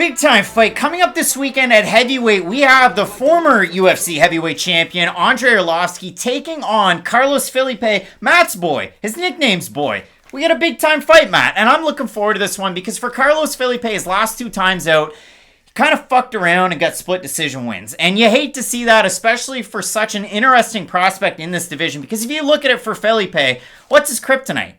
Big time fight coming up this weekend at heavyweight. We have the former UFC heavyweight champion Andrei Arlovski taking on Carlos Felipe, Matt's boy. His nickname's Boy. We got a big time fight, Matt, and I'm looking forward to this one because for Carlos Felipe, his last two times out, he kind of fucked around and got split decision wins. And you hate to see that, especially for such an interesting prospect in this division, because if you look at it for Felipe, what's his kryptonite?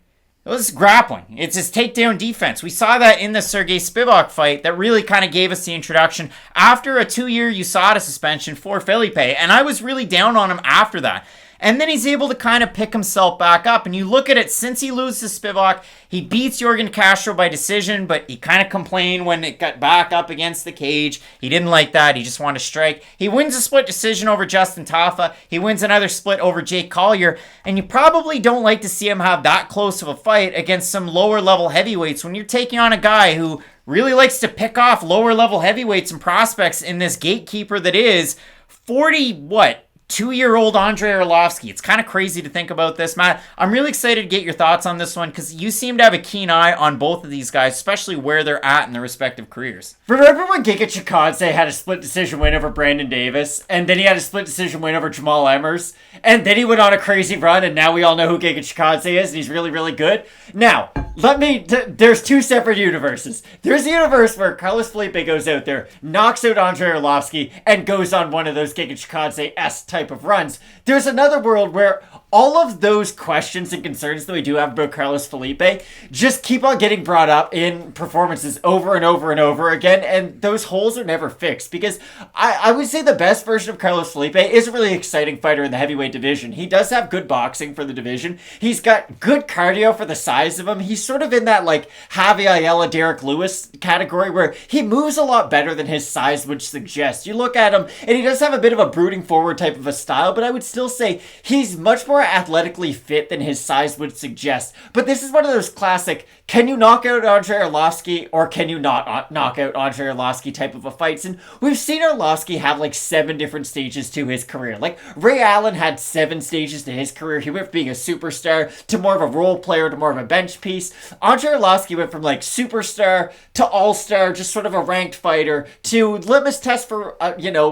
It was grappling. It's his takedown defense. We saw that in the Sergey Spivak fight that really kind of gave us the introduction after a 2-year USADA suspension for Felipe. And I was really down on him after that. And then he's able to kind of pick himself back up. And you look at it, since he loses to Spivak, he beats Jorgen Castro by decision, but he kind of complained when it got back up against the cage. He didn't like that. He just wanted to strike. He wins a split decision over Justin Tafa. He wins another split over Jake Collier. And you probably don't like to see him have that close of a fight against some lower level heavyweights when you're taking on a guy who really likes to pick off lower level heavyweights and prospects in this gatekeeper that is 2-year-old Andrei Arlovski. It's kind of crazy to think about this, Matt. I'm really excited to get your thoughts on this one because you seem to have a keen eye on both of these guys, especially where they're at in their respective careers. Remember when Giga Chikadze had a split decision win over Brandon Davis, and then he had a split decision win over Jamal Emmers, and then he went on a crazy run, and now we all know who Giga Chikadze is, and he's really, really good? Now, there's two separate universes. There's a universe where Carlos Felipe goes out there, knocks out Andrei Arlovski, and goes on one of those Giga Chikadze-esque type of runs. There's another world where all of those questions and concerns that we do have about Carlos Felipe just keep on getting brought up in performances over and over and over again, and those holes are never fixed, because I would say the best version of Carlos Felipe is a really exciting fighter in the heavyweight division. He does have good boxing for the division. He's got good cardio for the size of him. He's sort of in that like Javi Ayala, Derek Lewis category where he moves a lot better than his size would suggest. You look at him and he does have a bit of a brooding forward type of a style, but I would still say he's much more athletically fit than his size would suggest. But this is one of those classic, can you knock out Andrei Arlovski or can you not knock out Andrei Arlovski type of a fights? And we've seen Arlovski have like 7 different stages to his career. Like Ray Allen had 7 stages to his career. He went from being a superstar to more of a role player to more of a bench piece. Andrei Arlovski went from like superstar to all-star, just sort of a ranked fighter, to litmus test for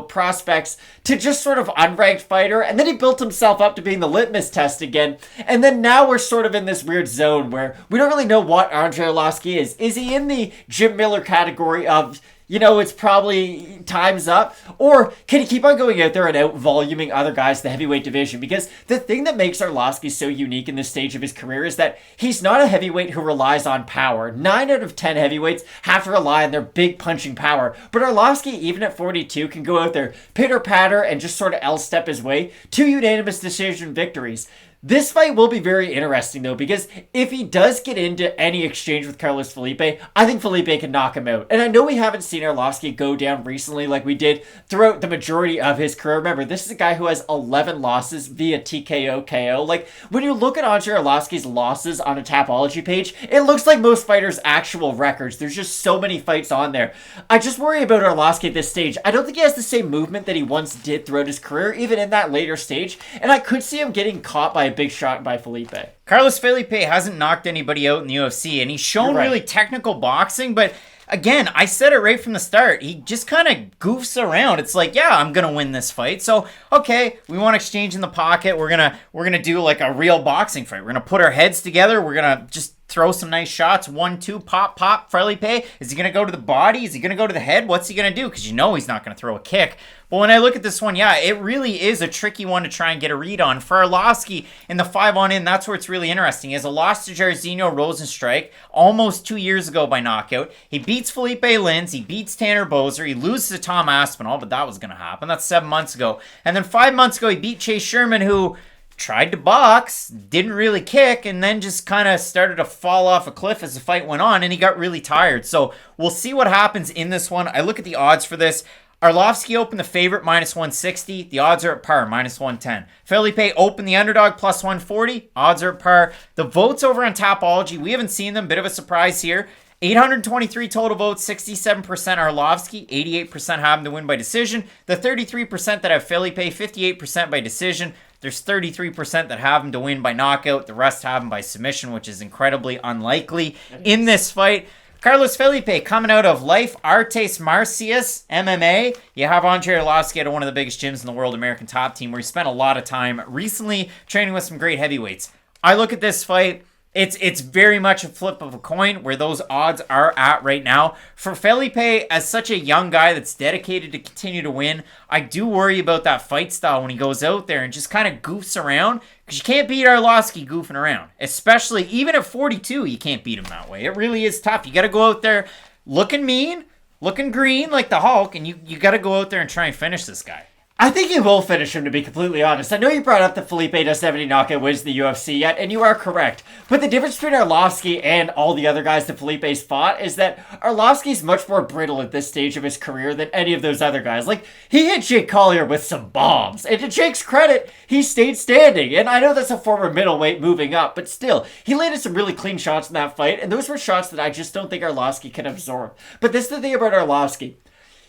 prospects, to just sort of unranked fighter, and then he built himself up to being the litmus test again. And then now we're sort of in this weird zone where we don't really know what Andrei Arlovski is. Is he in the Jim Miller category of, it's probably time's up? Or can he keep on going out there and out-voluming other guys in the heavyweight division? Because the thing that makes Arlovski so unique in this stage of his career is that he's not a heavyweight who relies on power. 9 out of 10 heavyweights have to rely on their big punching power. But Arlovski, even at 42, can go out there, pitter-patter, and just sort of L-step his way to unanimous decision victories. This fight will be very interesting, though, because if he does get into any exchange with Carlos Felipe, I think Felipe can knock him out. And I know we haven't seen Arlovski go down recently like we did throughout the majority of his career. Remember, this is a guy who has 11 losses via TKO KO. Like, when you look at Andrei Arlovski's losses on a Tapology page, it looks like most fighters' actual records. There's just so many fights on there. I just worry about Arlovski at this stage. I don't think he has the same movement that he once did throughout his career, even in that later stage. And I could see him getting caught by a big shot by Felipe. Carlos Felipe hasn't knocked anybody out in the UFC, and he's shown really technical boxing, but again, I said it right from the start. He just kind of goofs around. It's like, yeah, I'm going to win this fight. So, okay, we want to exchange in the pocket. We're going to do like a real boxing fight. We're going to put our heads together. We're going to just throw some nice shots. 1, 2, pop, pop. Felipe, is he going to go to the body? Is he going to go to the head? What's he going to do? Because he's not going to throw a kick. But when I look at this one, yeah, it really is a tricky one to try and get a read on. For Arlovski in the 5-on-in, that's where it's really interesting. He has a loss to Jairzinho Rosenstrike almost 2 years ago by knockout. He beats Felipe Lins. He beats Tanner Boser. He loses to Tom Aspinall, but that was going to happen. That's 7 months ago. And then 5 months ago, he beat Chase Sherman, who tried to box, didn't really kick, and then just kind of started to fall off a cliff as the fight went on, and he got really tired. So we'll see what happens in this one. I look at the odds for this. Arlovski opened the favorite, -160. The odds are at par, -110. Felipe opened the underdog, +140. Odds are at par. The votes over on Tapology, we haven't seen them. Bit of a surprise here. 823 total votes, 67% Arlovski, 88% have him to win by decision. The 33% that have Felipe, 58% by decision. There's 33% that have him to win by knockout. The rest have him by submission, which is incredibly unlikely in this fight. Carlos Felipe coming out of Life Artes Marcias MMA. You have Andrei Arlovski at one of the biggest gyms in the world, American Top Team, where he spent a lot of time recently training with some great heavyweights. I look at this fight. It's very much a flip of a coin where those odds are at right now. For Felipe, as such a young guy that's dedicated to continue to win, I do worry about that fight style when he goes out there and just kind of goofs around. Because you can't beat Arlovski goofing around. Especially, even at 42, you can't beat him that way. It really is tough. You got to go out there looking mean, looking green like the Hulk, and you got to go out there and try and finish this guy. I think he will finish him, to be completely honest. I know you brought up that Felipe doesn't have any knockout wins in the UFC yet, and you are correct. But the difference between Arlovski and all the other guys that Felipe's fought is that Arlovski's much more brittle at this stage of his career than any of those other guys. Like, he hit Jake Collier with some bombs, and to Jake's credit, he stayed standing. And I know that's a former middleweight moving up, but still, he landed some really clean shots in that fight, and those were shots that I just don't think Arlovski can absorb. But this is the thing about Arlovski.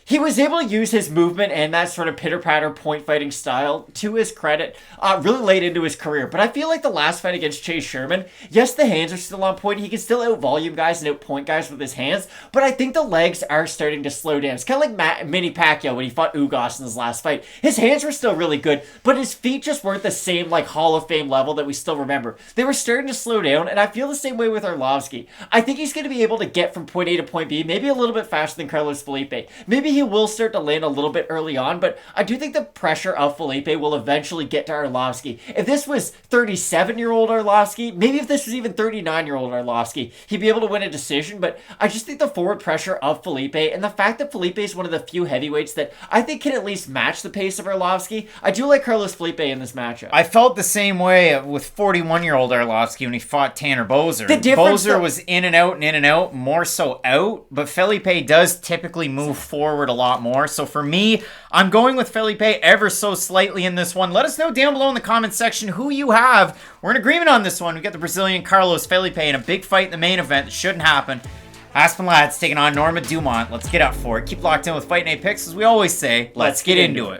He was able to use his movement and that sort of pitter-patter point fighting style, to his credit, really late into his career. But I feel like the last fight against Chase Sherman, yes, the hands are still on point. He can still out-volume guys and out-point guys with his hands. But I think the legs are starting to slow down. It's kind of like Manny Pacquiao when he fought Ugas in his last fight. His hands were still really good, but his feet just weren't the same, like, Hall of Fame level that we still remember. They were starting to slow down, and I feel the same way with Arlovski. I think he's going to be able to get from point A to point B, maybe a little bit faster than Carlos Felipe. Maybe he will start to land a little bit early on, but I do think the pressure of Felipe will eventually get to Arlovski. If this was 37-year-old Arlovski, maybe if this was even 39-year-old Arlovski, he'd be able to win a decision, but I just think the forward pressure of Felipe and the fact that Felipe is one of the few heavyweights that I think can at least match the pace of Arlovski, I do like Carlos Felipe in this matchup. I felt the same way with 41-year-old Arlovski when he fought Tanner Boser. Boser was in and out, more so out, but Felipe does typically move forward a lot more. So for me, I'm going with Felipe ever so slightly in this one. Let us know down below in the comments section who you have. We're in agreement on this one. We got the Brazilian Carlos Felipe in a big fight in the main event that shouldn't happen. Aspen Lads taking on Norma Dumont. Let's get up for it. Keep locked in with Fight Night Picks. As we always say, let's get into it.